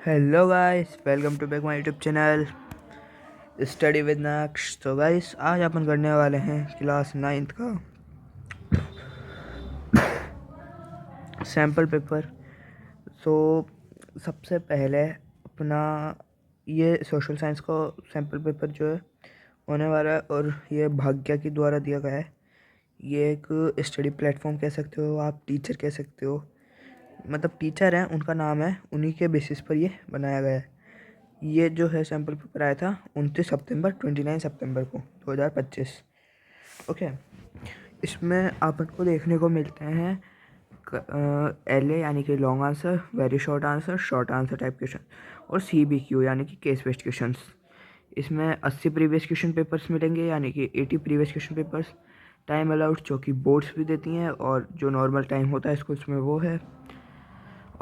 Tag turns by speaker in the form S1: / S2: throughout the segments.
S1: Hello guys, welcome to back my YouTube channel study with Naksh. तो guys, आज अपन करने वाले हैं क्लास 9th का सैम्पल पेपर। तो सबसे पहले अपना ये सोशल साइंस का सैम्पल पेपर जो है होने वाला है, और ये भाग्य के द्वारा दिया गया है। ये एक स्टडी प्लेटफॉर्म कह सकते हो, आप टीचर कह सकते हो, मतलब टीचर हैं उनका नाम है, उन्हीं के बेसिस पर ये बनाया गया है। ये जो है सैम्पल पेपर आया था 29 सितंबर 29 सितंबर को 2025। ओके, इसमें आपन को देखने को मिलते हैं LA यानी कि long answer, very short answer type question, और CBQ यानी कि केस बेस्ड क्वेश्चंस। इसमें 80 प्रीवियस क्वेश्चन पेपर्स मिलेंगे, यानी कि 80 previous question papers. Time allowed जो कि बोर्ड्स भी देती हैं, और जो नॉर्मल टाइम होता है स्कूल्स में वो है।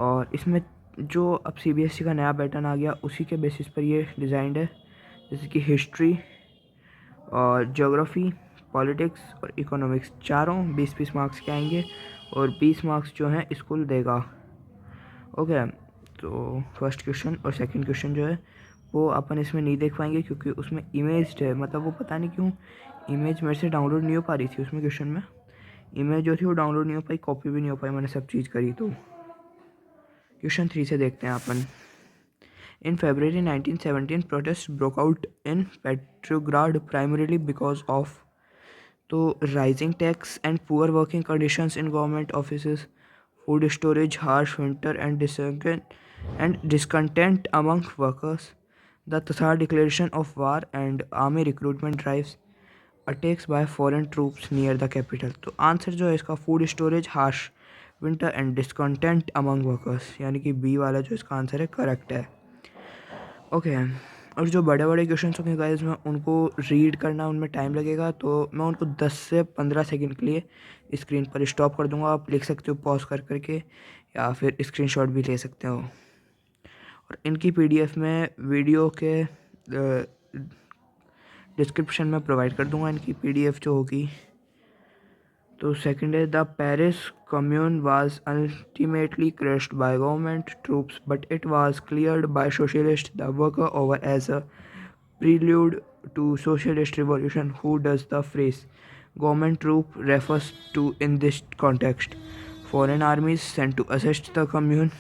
S1: और इसमें जो अब CBSE का नया पैटर्न आ गया उसी के बेसिस पर ये डिज़ाइंड है, जैसे कि हिस्ट्री और ज्योग्राफी, पॉलिटिक्स और इकोनॉमिक्स, चारों 20-20 मार्क्स के आएंगे, और 20 मार्क्स जो हैं स्कूल देगा। ओके, तो फर्स्ट क्वेश्चन और सेकंड क्वेश्चन जो है वो अपन इसमें नहीं देख पाएंगे, क्योंकि उसमें इमेज है, मतलब वो पता नहीं क्यों इमेज मेरे से डाउनलोड नहीं हो पा रही थी। उसमें क्वेश्चन में इमेज जो थी वो डाउनलोड नहीं हो पाई, कॉपी भी नहीं हो पाई, मैंने सब चीज़ करी। तो क्वेश्चन 3 से देखते हैं अपन। In February 1917, protests broke out in Petrograd primarily because of तो rising tax and poor working conditions in government offices, food storage, harsh winter, and discontent among workers, the Third declaration of war and army recruitment drives, attacks by foreign troops near the capital। तो answer जो है इसका food storage, harsh winter and discontent among workers, यानी कि B वाला जो इसका answer है करेक्ट है। ओके, और जो बड़े बड़े क्वेश्चन होंगे गाइस, मैं उनको रीड करना उनमें टाइम लगेगा, तो मैं उनको 10 से 15 सेकंड के लिए स्क्रीन पर स्टॉप कर दूंगा। आप लिख सकते हो पॉज कर करके, या फिर स्क्रीनशॉट भी ले सकते हो। और इनकी PDF में वीडियो के डिस्क्रिप्शन में प्रोवाइड कर दूंगा इनकी PDF जो होगी। तो सेकंड है, the Paris commune was ultimately crushed by government troops, but it was cleared by socialists, the worker over as a prelude to socialist revolution. Who does the phrase government troop refers to in this context? Foreign armies sent to assist the communes,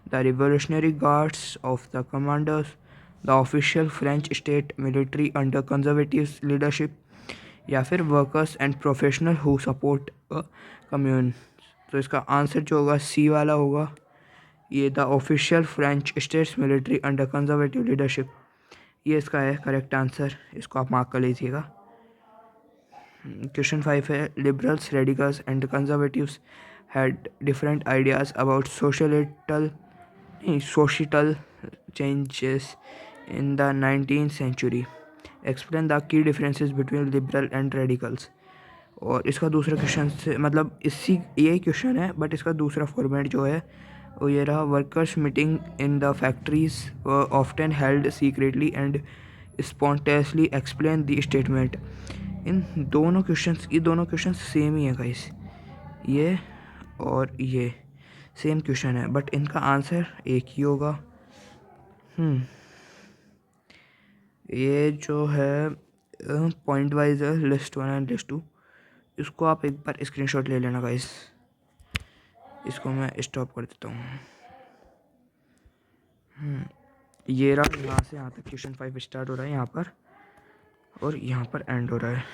S1: the revolutionary guards of the commanders, the official French state military under conservative leadership, या फिर workers and professional who support commune. तो इसका answer जो होगा सी वाला होगा, ये the official French states military under conservative leadership, ये इसका है करेक्ट आंसर। इसको आप मार्क कर लीजिएगा। क्वेश्चन 5 है, liberals, radicals and conservatives had different ideas about social changes in the 19th century। Explain the key differences between liberal and radicals. और इसका दूसरा क्वेश्चन से मतलब इसी यही क्वेश्चन है, बट इसका दूसरा फॉर्मेट जो है वो ये रहा, workers meeting in the factories often held secretly and spontaneously, explain the statement. इन दोनों क्वेश्चंस सेम ही है गाइस, ये और ये सेम क्वेश्चन है, बट इनका आंसर एक ही होगा। ये जो है पॉइंट वाइज है, लिस्ट 1 एंड लिस्ट 2। इसको आप एक बार स्क्रीनशॉट ले लेना गाइस। इसको मैं स्टॉप कर देता हूँ। ये रहा, यहाँ से यहाँ तक क्वेश्चन 5 स्टार्ट हो रहा है यहाँ पर, और यहाँ पर एंड हो रहा है।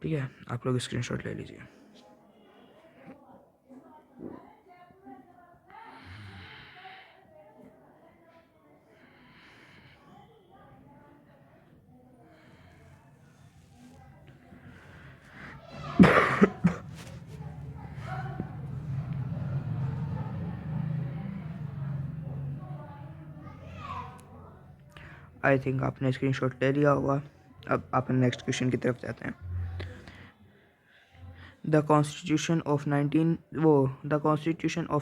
S1: ठीक है, आप लोग स्क्रीनशॉट ले लीजिए। आई थिंक आपने स्क्रीनशॉट ले लिया होगा। अब अपन नेक्स्ट क्वेश्चन की तरफ जाते हैं। The Constitution of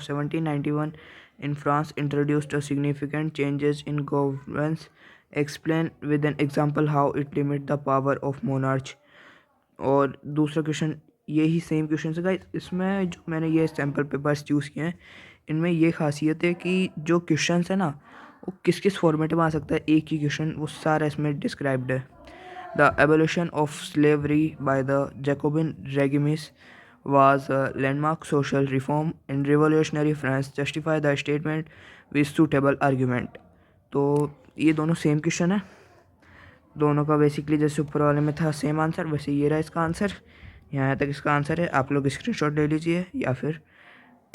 S1: 1791 in France introduced a significant changes in governance. Explain with an example how it limit the power of monarch। और दूसरा क्वेश्चन यही सेम क्वेश्चन है गाइस। इसमें जो मैंने ये सैम्पल पेपर्स चूज़ किए हैं, इनमें ये खासियत है कि जो क्वेश्चन है ना वो किस किस फॉर्मेट में आ सकता है, एक ही क्वेश्चन वो सारा इसमें डिस्क्राइब्ड है। The abolition of slavery by the Jacobin regimes was a landmark social reform in revolutionary France justify the statement with suitable argument। तो ये दोनों सेम क्वेश्चन है, दोनों का बेसिकली जैसे ऊपर वाले में था सेम आंसर, वैसे ये रहा इसका आंसर। यहाँ तक इसका आंसर है, आप लोग स्क्रीनशॉट ले लीजिए या फिर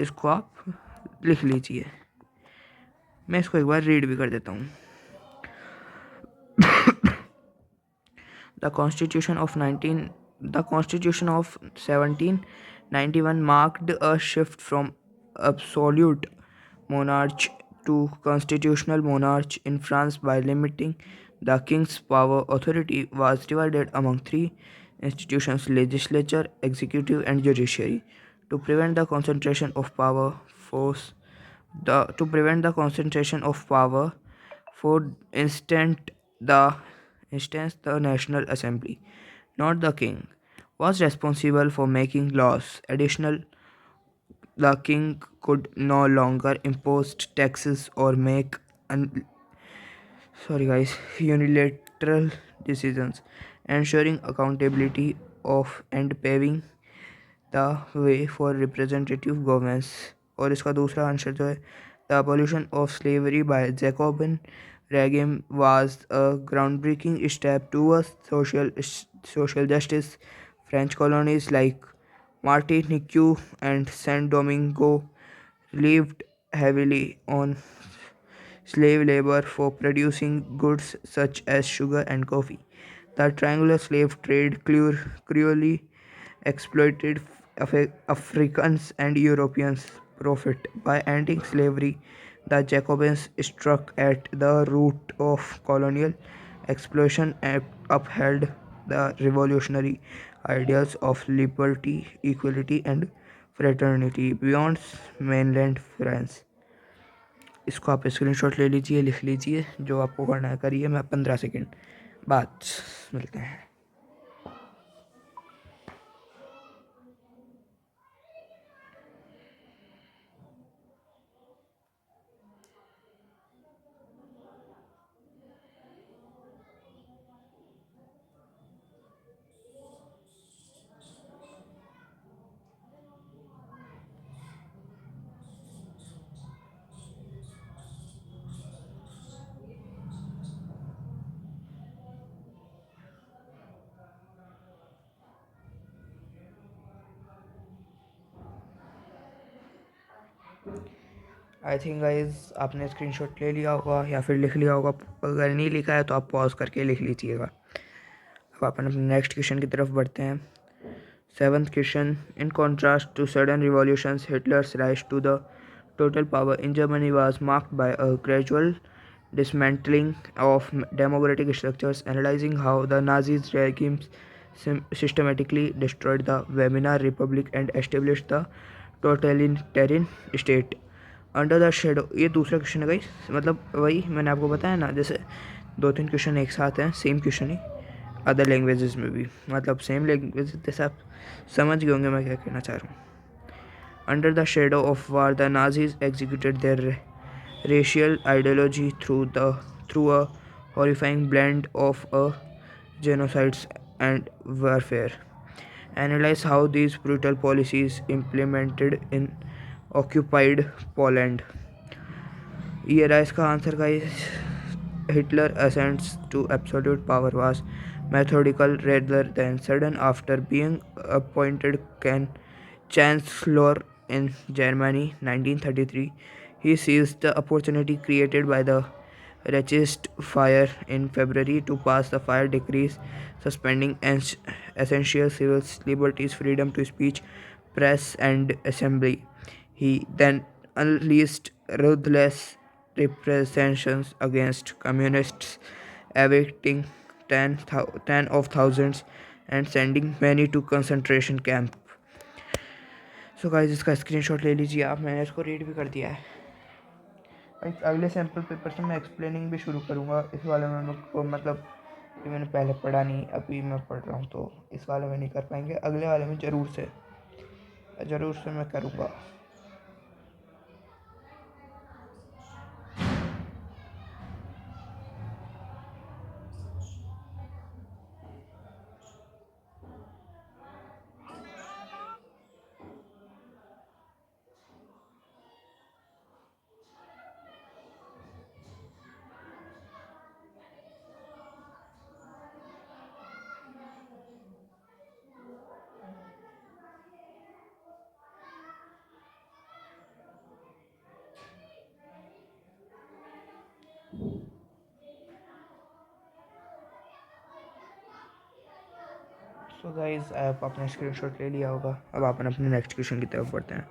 S1: इसको आप लिख लीजिए। मैं इसको एक बार रीड भी कर देता हूँ। The Constitution of 1791 marked a shift from absolute monarch to constitutional monarch in France by limiting the king's power. Authority was divided among three institutions: legislature, executive, and judiciary. To prevent the concentration of power, for the the National Assembly, not the king, was responsible for making laws. Additional, the king could no longer impose taxes or make un- unilateral decisions, ensuring accountability of and paving the way for representative governments। और इसका दूसरा answer जो है, the abolition of slavery by Jacobin regime was a groundbreaking step towards social justice। French colonies like Martinique and Saint Domingo lived heavily on slave labor for producing goods such as sugar and coffee. The triangular slave trade cruelly exploited Africans and Europeans' profit. By ending slavery, the Jacobins struck at the root of colonial exploitation and upheld the revolutionary ideals of liberty, equality, and fraternity beyond mainland France। इसको आप screenshot ले लीजिए, लिख लीजिए, जो आपको करना है करिए। मैं 15 सेकेंड बाद मिलते हैं। आई थिंक गाइज आपने स्क्रीनशॉट ले लिया होगा या फिर लिख लिया होगा। अगर नहीं लिखा है तो आप पॉज करके लिख लीजिएगा। अब अपन अपने नेक्स्ट क्वेश्चन की तरफ बढ़ते हैं। Seventh question, in contrast to sudden revolutions, Hitler's rise to the total power in Germany was marked by a gradual dismantling of democratic structures, analyzing how the Nazis regimes systematically destroyed the Weimar Republic and established the totalitarian state under the shadow. ये दूसरा question है guys, मतलब वही मैंने आपको बताया ना, जैसे दो तीन क्वेश्चन एक साथ हैं, सेम क्वेश्चन ही अदर लैंग्वेजेस में भी, मतलब सेम लैंग्वेज, जैसे आप समझ गए होंगे मैं क्या कहना चाह रहा हूँ। Under the shadow of war, the Nazis executed their racial ideology through a horrifying blend of genocides and warfare. Analyze how these brutal policies implemented in occupied Poland। ये रहा इसका answer guys. Hitler ascents to absolute power was methodical rather than sudden. After being appointed chancellor in Germany 1933, he seized the opportunity created by the Reichstag fire in February to pass the fire decrees suspending essential civil liberties, freedom to speech, press, and assembly. He then unleashed ruthless repressions against communists, evicting ten of thousands and sending many to concentration camp। So guys इसका screenshot ले लीजिए आप, मैंने इसको read भी कर दिया है। अगले सैम्पल पेपर से मैं एक्सप्लेनिंग भी शुरू करूँगा। इस वाले में मैं मतलब कि मैंने पहले पढ़ा नहीं, अभी मैं पढ़ रहा हूँ, तो इस वाले में नहीं कर पाएंगे, अगले वाले में ज़रूर से मैं करूँगा। सो गाइस, आप अपना स्क्रीनशॉट ले लिया होगा। अब अपन अपने नेक्स्ट क्वेश्चन की तरफ बढ़ते हैं,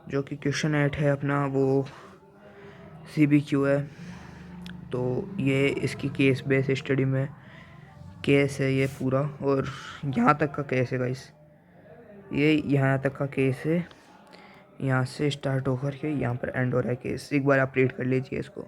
S1: जो कि क्वेश्चन 8 है अपना, वो CBQ है। तो ये इसकी केस बेस स्टडी में केस है ये पूरा, और यहाँ तक का केस है गाइस, ये यहाँ तक का केस है, यहाँ से स्टार्ट होकर के यहाँ पर एंड हो रहा है केस। एक बार आप रीड कर लीजिए इसको।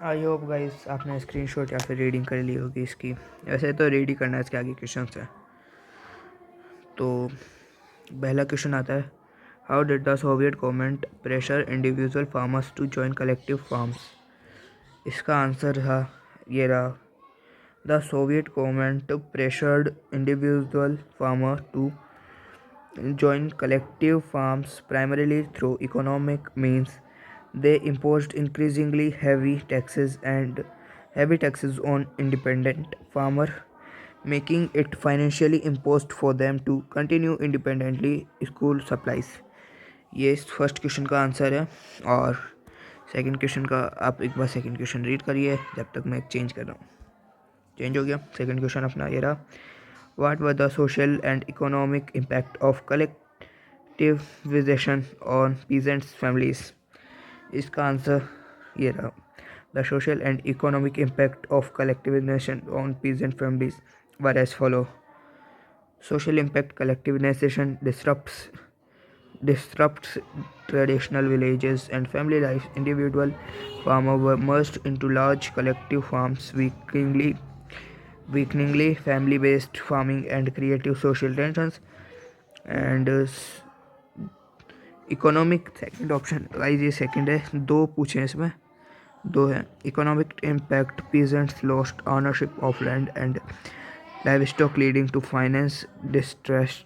S1: आई होप गाइस आपने स्क्रीनशॉट या फिर रीडिंग कर ली होगी इसकी। वैसे तो रीड ही करना है, इसके आगे क्वेश्चन है। तो पहला क्वेश्चन आता है, how did the Soviet government pressure individual farmers to join collective farms. इसका आंसर था ये रहा, the Soviet government pressured individual farmer to joined collective farms primarily through economic means. They imposed increasingly heavy taxes on independent farmer, making it financially imposed for them to continue independently school supplies. ये इस first question का answer है। और second question का आप एक बार second question read करिए जब तक मैं चेंज कर रहा हूँ। चेंज हो गया। सेकंड क्वेश्चन अपना ये रहा, what were the social and economic impact of collectivization on peasants' families. इसका आंसर ये रहा, the social and economic impact of collectivization on peasant families were as follow. Social impact: collectivization disrupts traditional villages and family life. Individual farmers were merged into large collective farms, weakening family-based farming and creative social tensions. And economic second option guys, ये second है। दो पूछे हैं इसमें, दो हैं। Economic impact: peasants lost ownership of land and livestock leading to finance distress.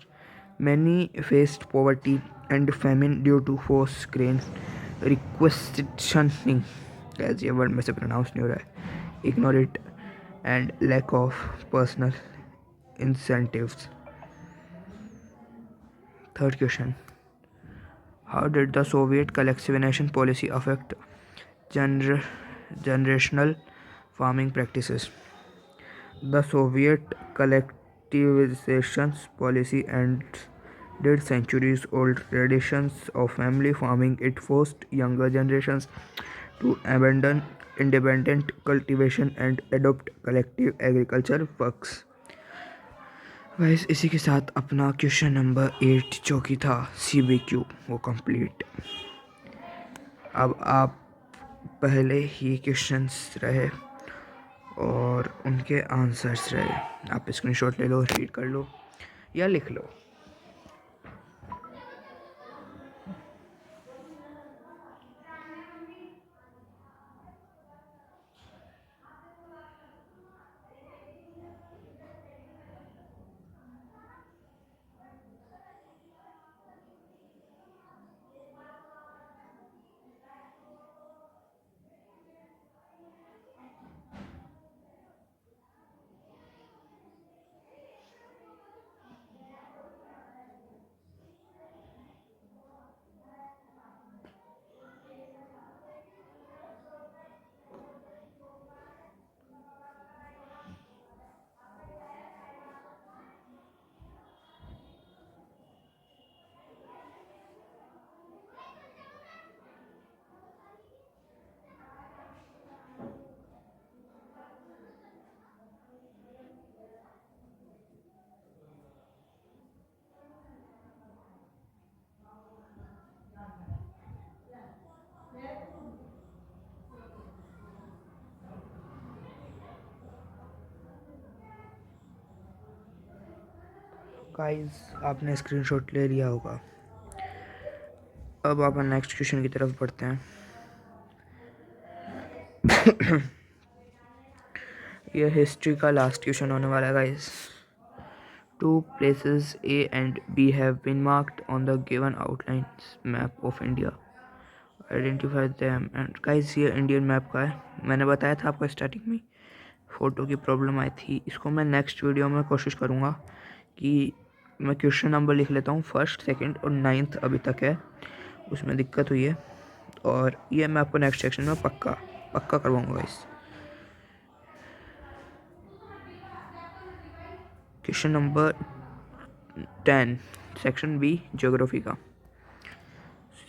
S1: Many faced poverty and famine due to force grain requisitioning, as ये word में से प्रोनाउंस नहीं हो रहा है, ignore it, and lack of personal incentives. Third question, how did the Soviet collectivization policy affect generational farming practices? The Soviet collectivization policy ended centuries-old traditions of family farming. It forced younger generations to abandon independent cultivation and adopt collective agriculture works. Guys, इसी के साथ अपना question number 8 जो कि था CBQ वो complete. अब आप पहले ही क्वेश्चंस रहे और उनके आंसर्स रहे, आप स्क्रीनशॉट ले लो, रीड कर लो या लिख लो। गाइस आपने स्क्रीनशॉट ले लिया होगा। अब आप नेक्स्ट क्वेश्चन की तरफ बढ़ते हैं। ये हिस्ट्री का लास्ट क्वेश्चन होने वाला है guys. Two places A and B have been marked on the given outlines map of India. Identify them and guys ये इंडियन मैप का है। मैंने बताया था आपको स्टार्टिंग में फ़ोटो की प्रॉब्लम आई थी। इसको मैं नेक्स्ट वीडियो में कोशिश करूँगा कि मैं क्वेश्चन नंबर लिख लेता हूँ। फर्स्ट, सेकंड और 9th अभी तक है, उसमें दिक्कत हुई है और ये मैं आपको नेक्स्ट सेक्शन में पक्का करवाऊँगा guys. Question number 10 section B geography का।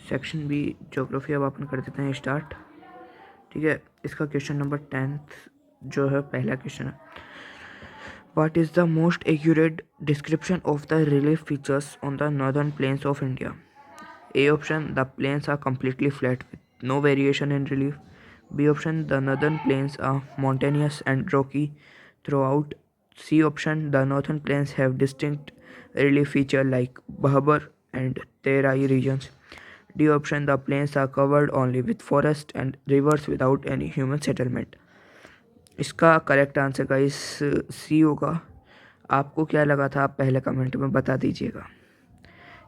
S1: सेक्शन बी ज्योग्राफी अब अपन कर देते हैं स्टार्ट। ठीक है, इसका क्वेश्चन नंबर 10th जो है पहला क्वेश्चन है, what is the most accurate description of the relief features on the northern plains of India. A option, the plains are completely flat with no variation in relief. B option, the northern plains are mountainous and rocky throughout. C option, the northern plains have distinct relief features like Bhabur and Terai regions. D option, the plains are covered only with forest and rivers without any human settlement. इसका correct answer का इस सी होगा। आपको क्या लगा था आप पहले कमेंट में बता दीजिएगा।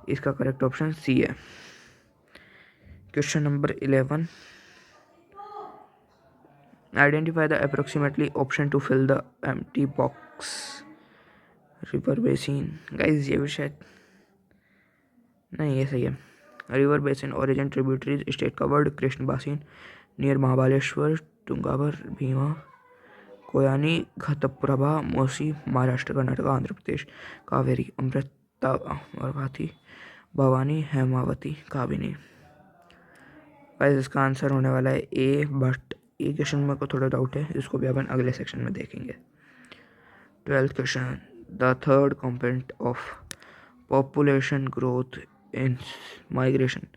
S1: इसका करेक्ट ऑप्शन सी है। Question number 11, identify the approximately option to fill the empty box. River basin guys, ये भी शायद नहीं, ये सही है। River basin origin tributaries state covered Krishna basin near Mahabaleshwar Tungabhadra Bhima Koyna Ghataprabha Musi Maharashtra Karnataka Andhra Pradesh Kaveri Amrita और भाती भवानी हेमावती काबिनी। गाइस इसका आंसर होने वाला है ए, बट ये क्वेश्चन में को थोड़ा डाउट है, इसको भी अपन अगले सेक्शन में देखेंगे। 12th question, the third component of population growth in migration.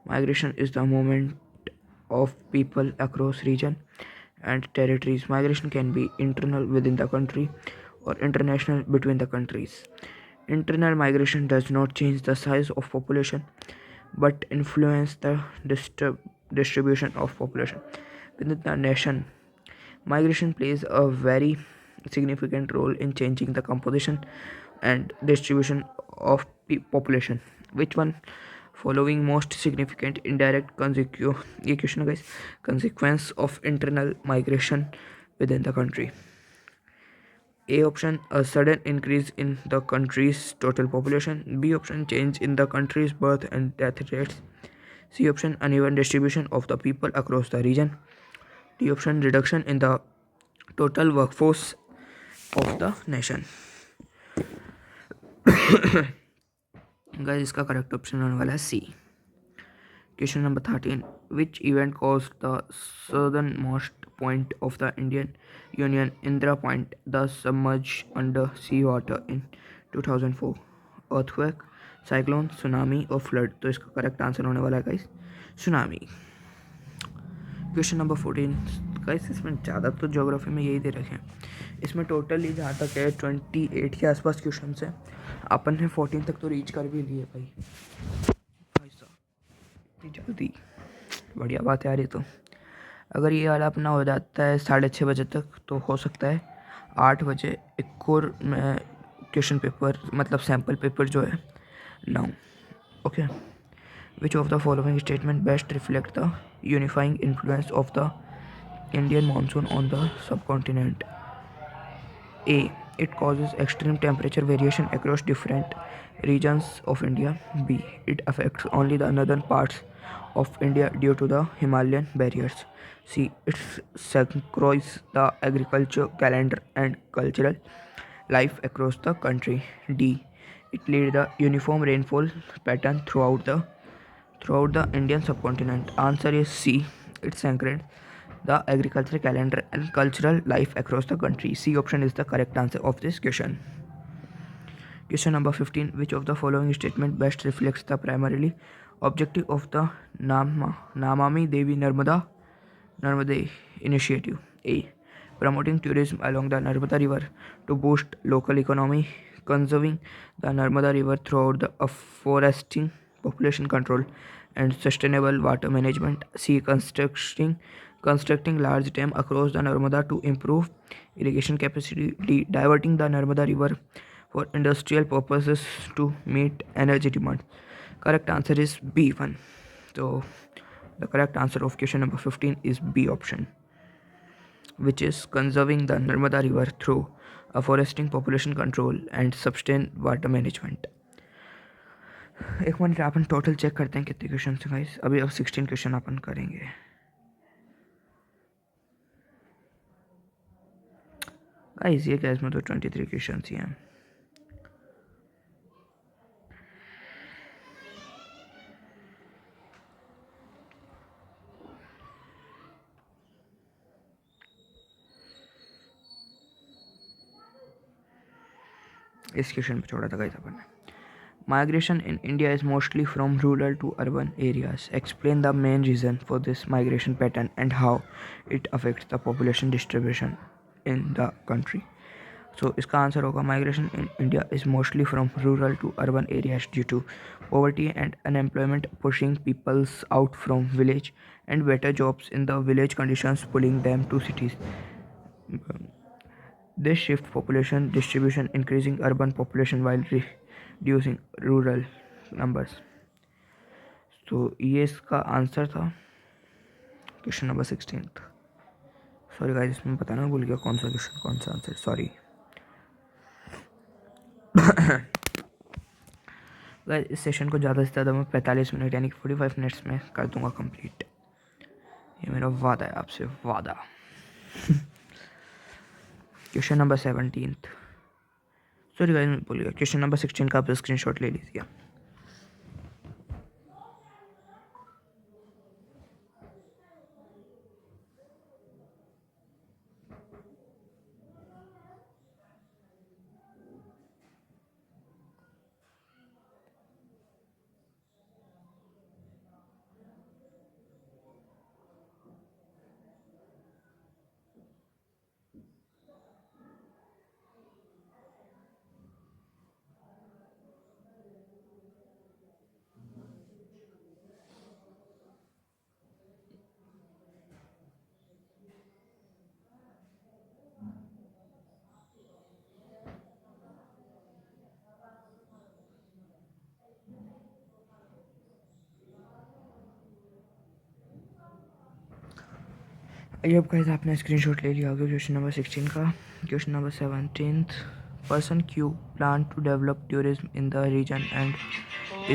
S1: Migration is the movement of people across region and territories. Migration can be internal within the country or international between the countries. Internal migration does not change the size of population but influence the distribution of population within the nation. Migration plays a very significant role in changing the composition and distribution of population. Which one following most significant indirect consequence of internal migration within the country? A option, a sudden increase in the country's total population. B option, change in the country's birth and death rates. C option, uneven distribution of the people across the region. D option, reduction in the total workforce of the nation. Guys इसका correct option होने वाला है C. Question number 13, which event caused the southern most point of the Indian Union Indira Point the submerge under sea water in 2004? Earthquake, cyclone, tsunami और flood. तो इसका correct answer होने वाला है guys tsunami. Question number 14, guys इसमें ज़्यादा तो geography में यही दे रखे हैं। इसमें टोटली जहाँ तक है 28 के आसपास क्वेश्चन है। अपन ने 14 तक तो रीच कर भी लिए भाई साहब, इतनी जल्दी। बढ़िया बात है यार। ये तो अगर ये वाला अपना हो जाता है 6:30 बजे तक तो हो सकता है 8 बजे एक और मैं क्वेश्चन पेपर मतलब सैम्पल पेपर जो है लाऊं। Okay, which of the following statement best reflect the unifying influence of the Indian monsoon on the subcontinent? A, it causes extreme temperature variation across different regions of India. B, it affects only the northern parts of India due to the Himalayan barriers. C, it synchronizes the agriculture calendar and cultural life across the country. D, it leads the uniform rainfall pattern throughout the Indian subcontinent. Answer is C, it synchronizes the agricultural calendar and cultural life across the country. C option is the correct answer of this question. Question number 15, which of the following statement best reflects the primarily objective of the Namami Devi Narmade initiative? A, promoting tourism along the Narmada river to boost local economy. conserving the Narmada River throughout the afforesting, population control, and sustainable water management. C. Constructing large dam across the Narmada to improve irrigation capacity. D. Diverting the Narmada River for industrial purposes to meet energy demand. Correct answer is B1. So the correct answer of question number 15 is B option, which is conserving the Narmada River through afforesting, population control and sustained water management. एक minute अपन total check करते हैं कितने question हैं guys. अभी अब 16 question अपन करेंगे. Guys ये क्या, इसमें तो 23 क्वेश्चन ही हैं. इस क्वेश्चन पे छोड़ा था गाइस अपन ने. Migration in India is mostly from rural to urban areas. Explain the main reason for this migration pattern and how it affects the population distribution in the country. So इसका answer होगा migration in India is mostly from rural to urban areas due to poverty and unemployment pushing peoples out from village and better jobs in the village conditions pulling them to cities. This shift population distribution increasing urban population while reducing rural numbers. तो ये इसका answer था question number 16. Sorry guys, इसमें बताना भूल गया कौन सा क्वेश्चन कौन सा आंसर. सॉरी गाइस, इस सेशन को ज़्यादा से ज़्यादा मैं 45 मिनट यानी कि 45 मिनट्स में कर दूंगा कंप्लीट. ये मेरा वादा है आपसे, वादा. Question number 17. सॉरी गाइस मैं भूल गया. क्वेश्चन नंबर 16 का आप स्क्रीनशॉट ले लीजिए. अब गाइस आपने स्क्रीनशॉट ले लिया होगा क्वेश्चन नंबर 16 का. Question number 17. Person Q plan to develop tourism in the region and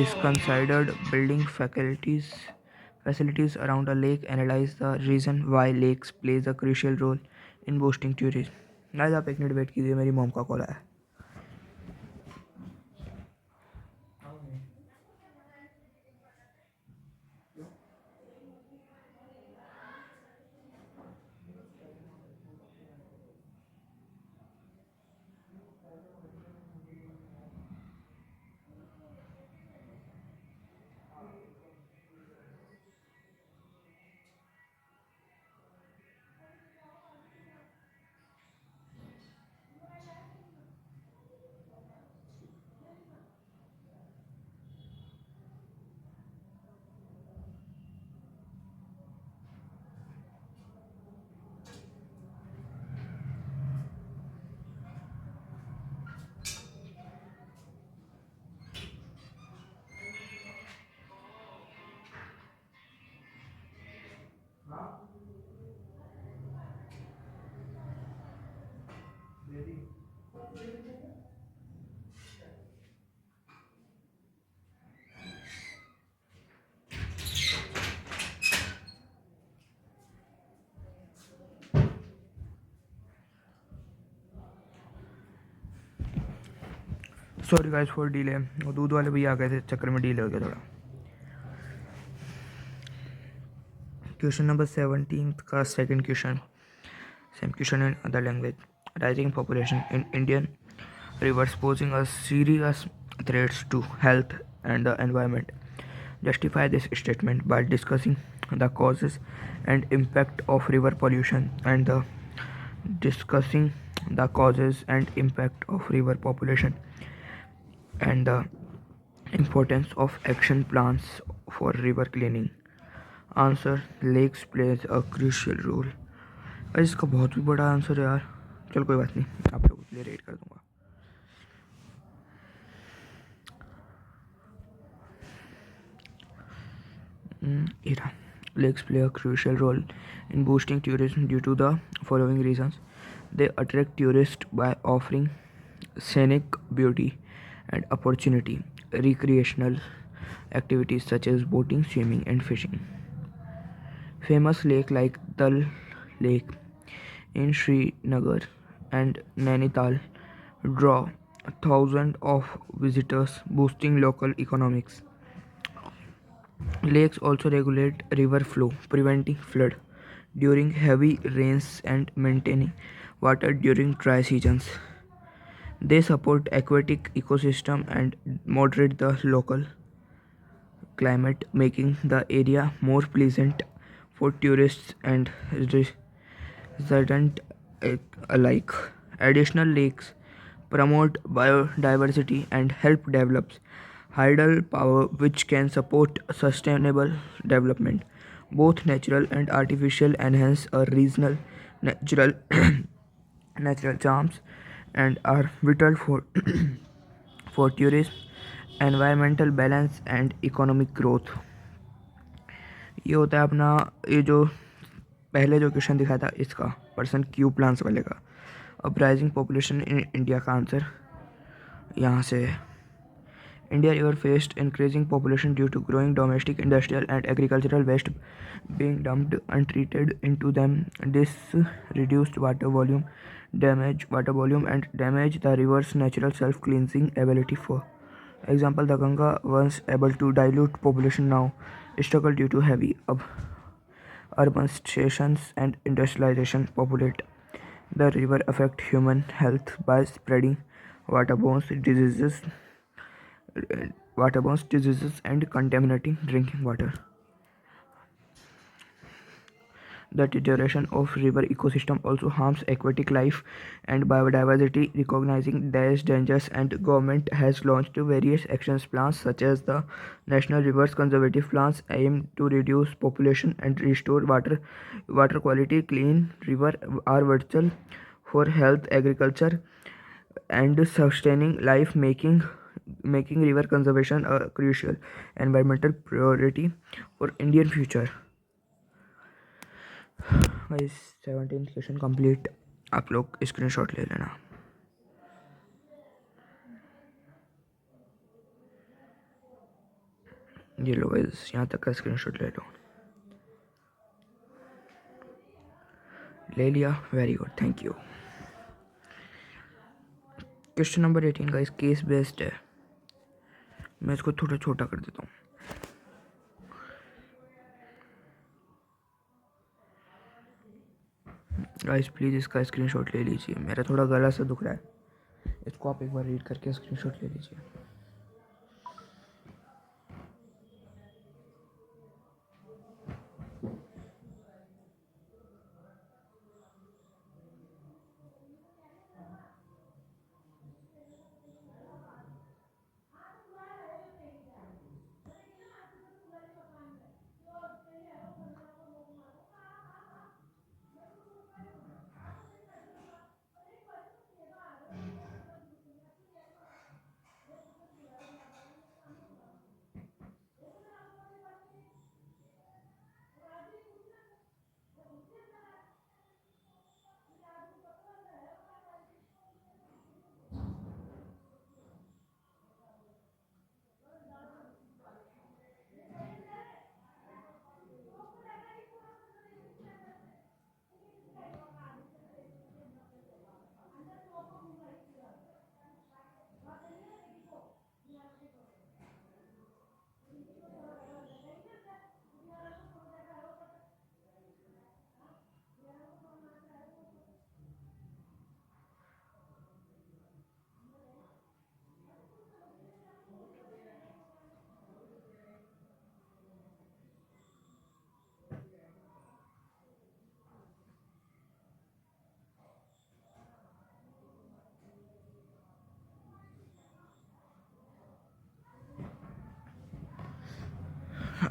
S1: is considered building facilities around a lake. Analyze the reason why lakes plays a crucial role in boosting tourism. Guys आप एक minute wait कीजिए, मेरी mom का call आया. Sorry guys for delay. वो दूध वाले भी आ गए थे, चक्कर में डिले हो गया थोड़ा. क्वेश्चन नंबर 17 का second question, same question in other language. Rising population in Indian rivers posing a serious threats to health and the environment. Justify this statement by discussing the causes and impact of river pollution and discussing the causes and impact of river population. and the importance of action plans for river cleaning. Answer, lakes plays a crucial role. भाई इसका बहुत भी बड़ा answer है यार। चल कोई बात नहीं, आप लोगों के लिए रेट कर दूंगा। Era. Lakes play a crucial role in boosting tourism due to the following reasons. They attract tourists by offering scenic beauty and opportunity, recreational activities such as boating, swimming, and fishing. Famous lake like Dal Lake in Srinagar and Nainital draw thousands of visitors, boosting local economics. Lakes also regulate river flow, preventing flood during heavy rains and maintaining water during dry seasons. They support aquatic ecosystem and moderate the local climate, making the area more pleasant for tourists and residents alike. Additional lakes promote biodiversity and help develop tidal power, which can support sustainable development. Both natural and artificial enhance a regional natural natural charms and are vital for for tourism, environmental balance and economic growth. ये होता है अपना, ये जो पहले जो question दिखा था इसका पर्सन क्यू प्लान्स वाले का। अब राइजिंग पॉपुलेशन इन इंडिया का आंसर यहाँ से है। India river faced increasing population due to growing domestic industrial and agricultural waste being dumped untreated into them. This reduced water volume and damage the river's natural self-cleansing ability. For example, the Ganga, once able to dilute population, now struggle due to heavy urban stations and industrialization populate the river, affect human health by spreading waterborne diseases and contaminating drinking water. The deterioration of river ecosystem also harms aquatic life and biodiversity. Recognizing these dangers, and government has launched various action plans such as the National Rivers Conservative Plans aim to reduce population and restore water quality. Clean river are vital for health, agriculture, and sustaining life, making river conservation a crucial environmental priority for Indian future. Guys 17th question complete. आप लोग screenshot ले लेना। ये लो guys, यहाँ तक का screenshot ले लो। ले लिया, very good, thank you. Question number 18 guys case based है। मैं इसको थोड़ा छोटा कर देता हूँ। गाइस प्लीज़ इसका स्क्रीनशॉट ले लीजिए, मेरा थोड़ा गला से दुख रहा है। इसको आप एक बार रीड करके स्क्रीनशॉट ले लीजिए।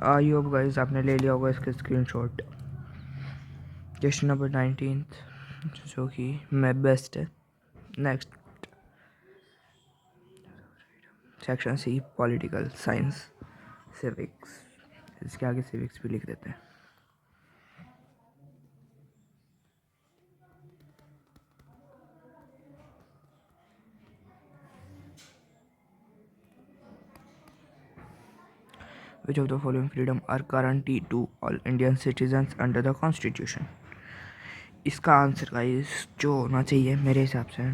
S1: आई होप गाइस आपने ले लिया होगा इसका स्क्रीनशॉट। क्वेश्चन नंबर 19 जो कि मैं बेस्ट है। Next section C political science civics. इसके आगे सिविक्स भी लिख देते हैं। Which of the following freedom are guaranteed to all Indian citizens under the Constitution? इसका आंसर गाइस जो होना चाहिए मेरे हिसाब से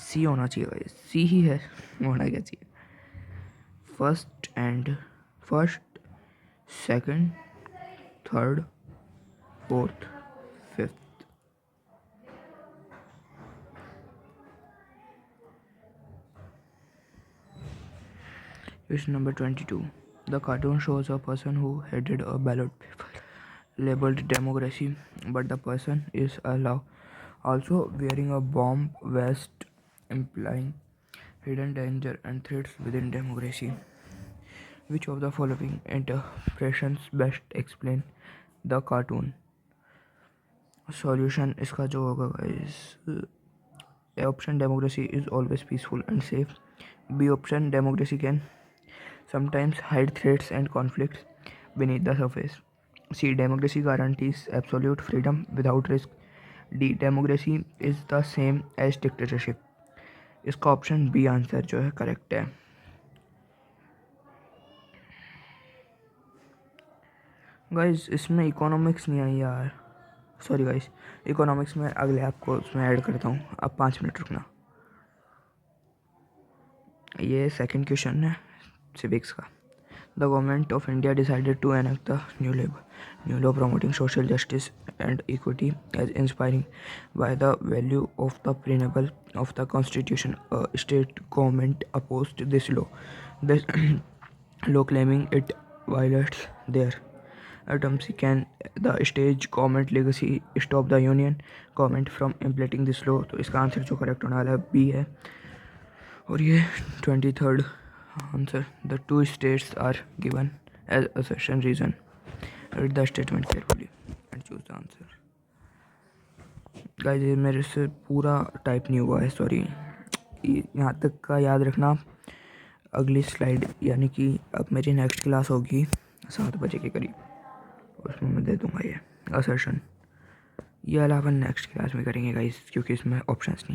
S1: सी होना चाहिए गाइस। सी ही है, होना क्या चाहिए। First second third fourth fifth. Question number 22. The cartoon shows a person who headed a ballot paper labeled democracy, but the person is also wearing a bomb vest, implying hidden danger and threats within democracy. Which of the following interpretations best explain the cartoon? Solution इसका जो होगा guys, A option democracy is always peaceful and safe. B option democracy can sometimes hide threats and conflicts beneath the surface. C democracy guarantees absolute freedom without risk. D democracy is the same as dictatorship. इसका option B answer जो है correct है। Guys इसमें economics नहीं आई यार, sorry guys. Economics में अगले आपको उसमें ऐड करता हूँ, अब 5 मिनट रुकना। ये सेकंड क्वेश्चन है सिविक्स का। The government of India decided to enact the new law promoting social justice and equity as inspiring by the value of the preamble of the Constitution. A state government opposed this law. This law claiming it violates their autonomy. Can the state government legacy stop the union government from implementing this law? तो इसका answer जो correct होने वाला है B है। और ये 23rd answer. The two states are given as assertion reason. Read the statement carefully and choose the answer. Guys ये मेरे से पूरा टाइप नहीं हुआ है, सॉरी। यहाँ तक का याद रखना। अगली स्लाइड यानी कि अब मेरी नेक्स्ट क्लास होगी 7 बजे के करीब, उसमें मैं दे दूँगा ये असर्शन। ये अलावा नेक्स्ट क्लास में करेंगे गाइस, क्योंकि इसमें ऑप्शंस नहीं है।